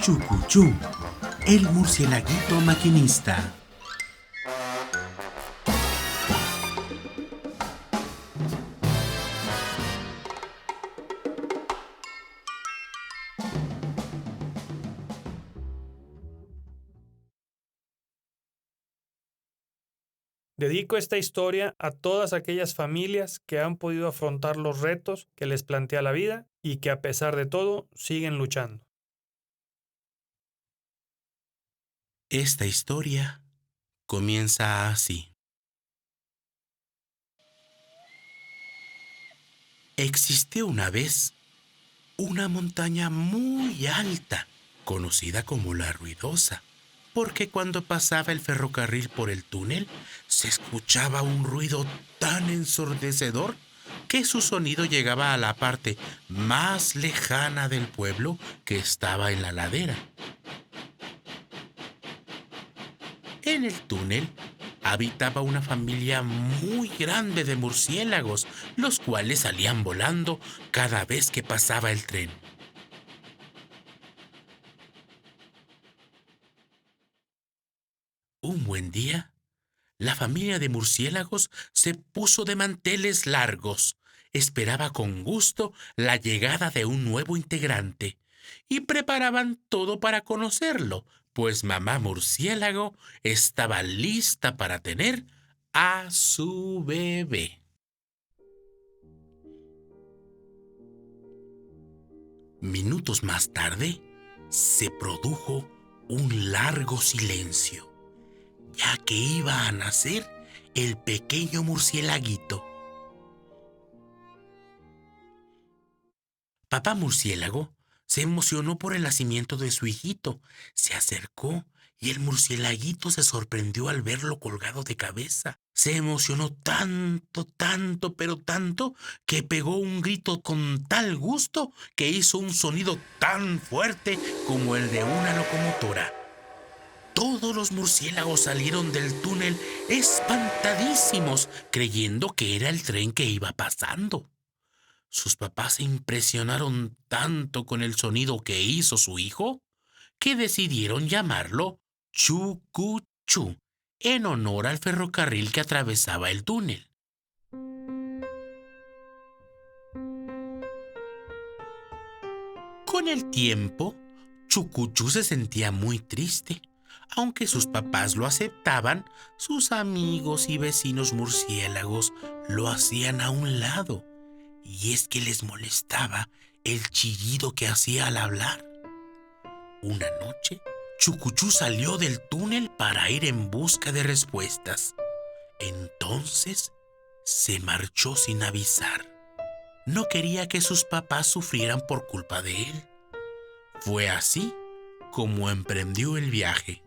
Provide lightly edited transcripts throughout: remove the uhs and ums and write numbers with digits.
Chucuchú, el murcielaguito maquinista. Dedico esta historia a todas aquellas familias que han podido afrontar los retos que les plantea la vida y que a pesar de todo siguen luchando. Esta historia comienza así. Existió una vez una montaña muy alta, conocida como la Ruidosa, porque cuando pasaba el ferrocarril por el túnel se escuchaba un ruido tan ensordecedor que su sonido llegaba a la parte más lejana del pueblo que estaba en la ladera. En el túnel habitaba una familia muy grande de murciélagos, los cuales salían volando cada vez que pasaba el tren. Un buen día, la familia de murciélagos se puso de manteles largos, esperaba con gusto la llegada de un nuevo integrante y preparaban todo para conocerlo, pues mamá murciélago estaba lista para tener a su bebé. Minutos más tarde, se produjo un largo silencio, ya que iba a nacer el pequeño murciélaguito. Papá murciélago se emocionó por el nacimiento de su hijito. Se acercó y el murciélaguito se sorprendió al verlo colgado de cabeza. Se emocionó tanto, tanto, pero tanto, que pegó un grito con tal gusto que hizo un sonido tan fuerte como el de una locomotora. Todos los murciélagos salieron del túnel espantadísimos, creyendo que era el tren que iba pasando. Sus papás se impresionaron tanto con el sonido que hizo su hijo que decidieron llamarlo Chucuchú, en honor al ferrocarril que atravesaba el túnel. Con el tiempo, Chucuchú se sentía muy triste. Aunque sus papás lo aceptaban, sus amigos y vecinos murciélagos lo hacían a un lado. Y es que les molestaba el chillido que hacía al hablar. Una noche, Chucuchú salió del túnel para ir en busca de respuestas. Entonces, se marchó sin avisar. No quería que sus papás sufrieran por culpa de él. Fue así como emprendió el viaje.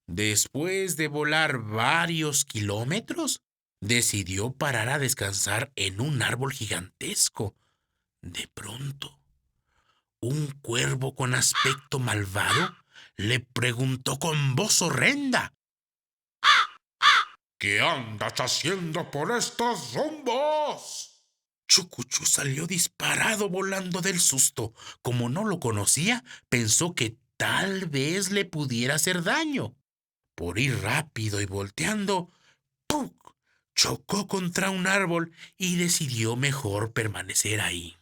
Después de volar varios kilómetros, decidió parar a descansar en un árbol gigantesco. De pronto, un cuervo con aspecto malvado le preguntó con voz horrenda: ¿qué andas haciendo por estos rumbos? Chucuchú salió disparado volando del susto. Como no lo conocía, pensó que tal vez le pudiera hacer daño. Por ir rápido y volteando, ¡puc!, chocó contra un árbol y decidió mejor permanecer ahí.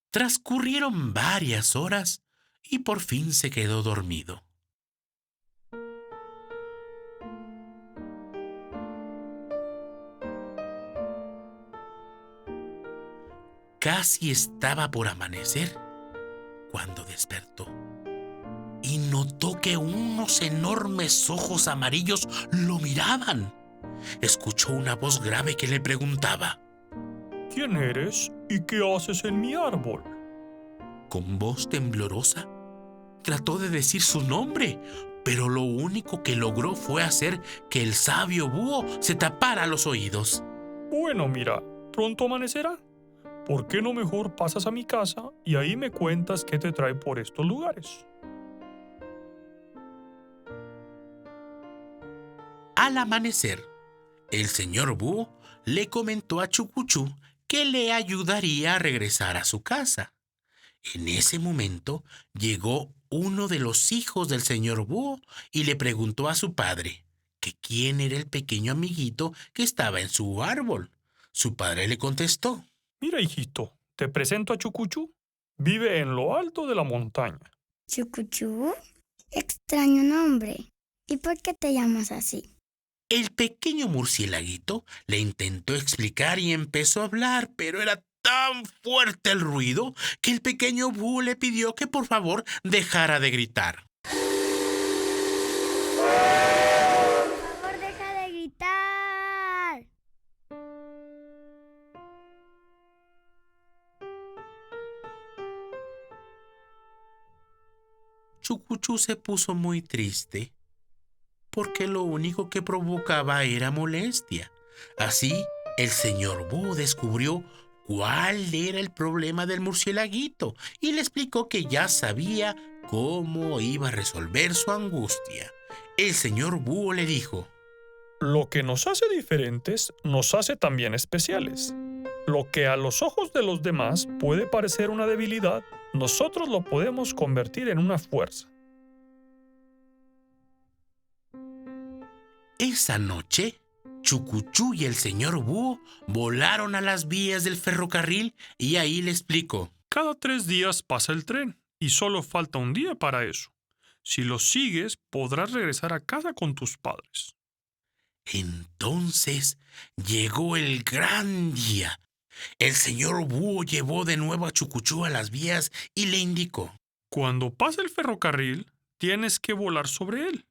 Transcurrieron varias horas y por fin se quedó dormido. Casi estaba por amanecer cuando despertó y notó que unos enormes ojos amarillos lo miraban. Escuchó una voz grave que le preguntaba: ¿Quién eres y qué haces en mi árbol? Con voz temblorosa, trató de decir su nombre, pero lo único que logró fue hacer que el sabio búho se tapara los oídos. Bueno, mira, pronto amanecerá. ¿Por qué no mejor pasas a mi casa y ahí me cuentas qué te trae por estos lugares? Al amanecer, El señor Búho le comentó a Chucuchú que le ayudaría a regresar a su casa. En ese momento llegó uno de los hijos del señor Búho y le preguntó a su padre que quién era el pequeño amiguito que estaba en su árbol. Su padre le contestó: Mira, hijito, te presento a Chucuchú. Vive en lo alto de la montaña. Chucuchú, extraño nombre. ¿Y por qué te llamas así? El pequeño murcielaguito le intentó explicar y empezó a hablar, pero era tan fuerte el ruido que el pequeño Búho le pidió que por favor dejara de gritar. Por favor, deja de gritar. Chucuchú se puso muy triste, porque lo único que provocaba era molestia. Así, el señor Búho descubrió cuál era el problema del murcielaguito y le explicó que ya sabía cómo iba a resolver su angustia. El señor Búho le dijo: Lo que nos hace diferentes nos hace también especiales. Lo que a los ojos de los demás puede parecer una debilidad, nosotros lo podemos convertir en una fuerza. Esa noche, Chucuchú y el señor Búho volaron a las vías del ferrocarril y ahí le explicó: Cada 3 días pasa el tren y solo falta un día para eso. Si lo sigues, podrás regresar a casa con tus padres. Entonces llegó el gran día. El señor Búho llevó de nuevo a Chucuchú a las vías y le indicó: Cuando pase el ferrocarril, tienes que volar sobre él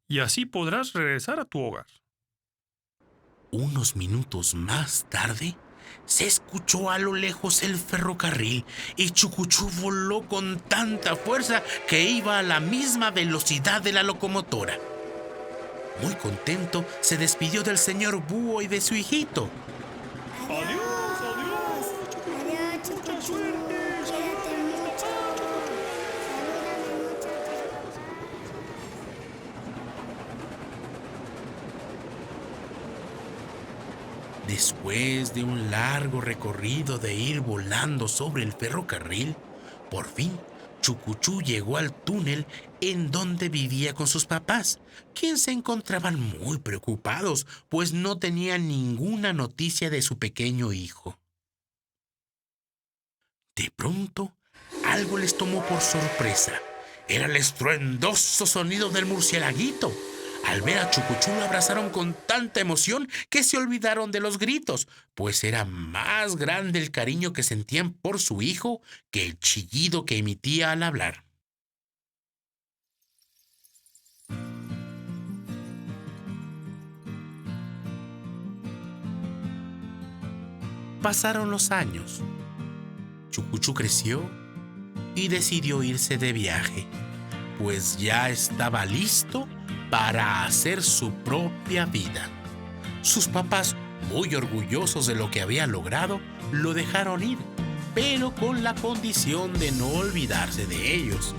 y así podrás regresar a tu hogar. Unos minutos más tarde, se escuchó a lo lejos el ferrocarril y Chucuchú voló con tanta fuerza que iba a la misma velocidad de la locomotora. Muy contento, se despidió del señor Búho y de su hijito. ¡Adiós, adiós! Adiós, Chucuchú. Cuídate mucho. Salúdame mucho a tus papás. Después de un largo recorrido de ir volando sobre el ferrocarril, por fin Chucuchú llegó al túnel en donde vivía con sus papás, quienes se encontraban muy preocupados, pues no tenían ninguna noticia de su pequeño hijo. De pronto, algo les tomó por sorpresa. Era el estruendoso sonido del murcielaguito. Al ver a Chucuchú lo abrazaron con tanta emoción que se olvidaron de los gritos, pues era más grande el cariño que sentían por su hijo que el chillido que emitía al hablar. Pasaron los años. Chucuchú creció y decidió irse de viaje, pues ya estaba listo para hacer su propia vida. Sus papás, muy orgullosos de lo que había logrado, lo dejaron ir, pero con la condición de no olvidarse de ellos.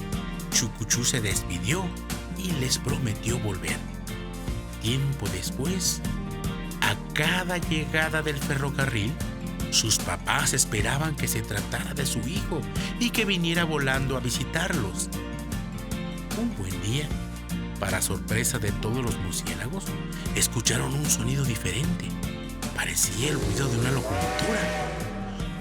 Chucuchú se despidió y les prometió volver. Tiempo después, a cada llegada del ferrocarril, sus papás esperaban que se tratara de su hijo y que viniera volando a visitarlos. Un buen día, para sorpresa de todos los murciélagos, escucharon un sonido diferente. Parecía el ruido de una locomotora.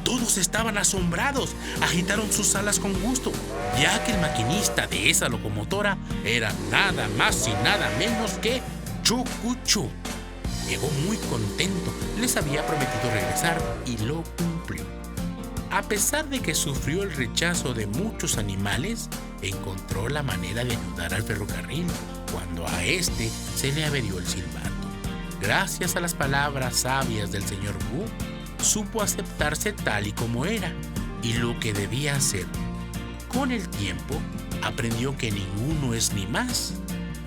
Todos estaban asombrados, agitaron sus alas con gusto, ya que el maquinista de esa locomotora era nada más y nada menos que Chucuchú. Llegó muy contento, les había prometido regresar y lo cumplió. A pesar de que sufrió el rechazo de muchos animales, encontró la manera de ayudar al ferrocarril cuando a este se le averió el silbato. Gracias a las palabras sabias del señor Búho, supo aceptarse tal y como era y lo que debía hacer. Con el tiempo, aprendió que ninguno es ni más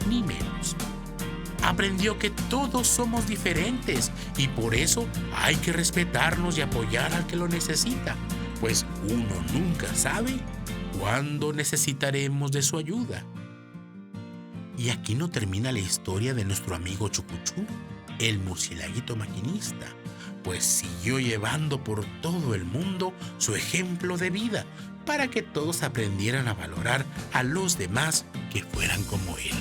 ni menos. Aprendió que todos somos diferentes y por eso hay que respetarnos y apoyar al que lo necesita, pues uno nunca sabe cuándo necesitaremos de su ayuda. Y aquí no termina la historia de nuestro amigo Chucuchú. el murcielaguito maquinista, pues siguió llevando por todo el mundo su ejemplo de vida para que todos aprendieran a valorar a los demás que fueran como él.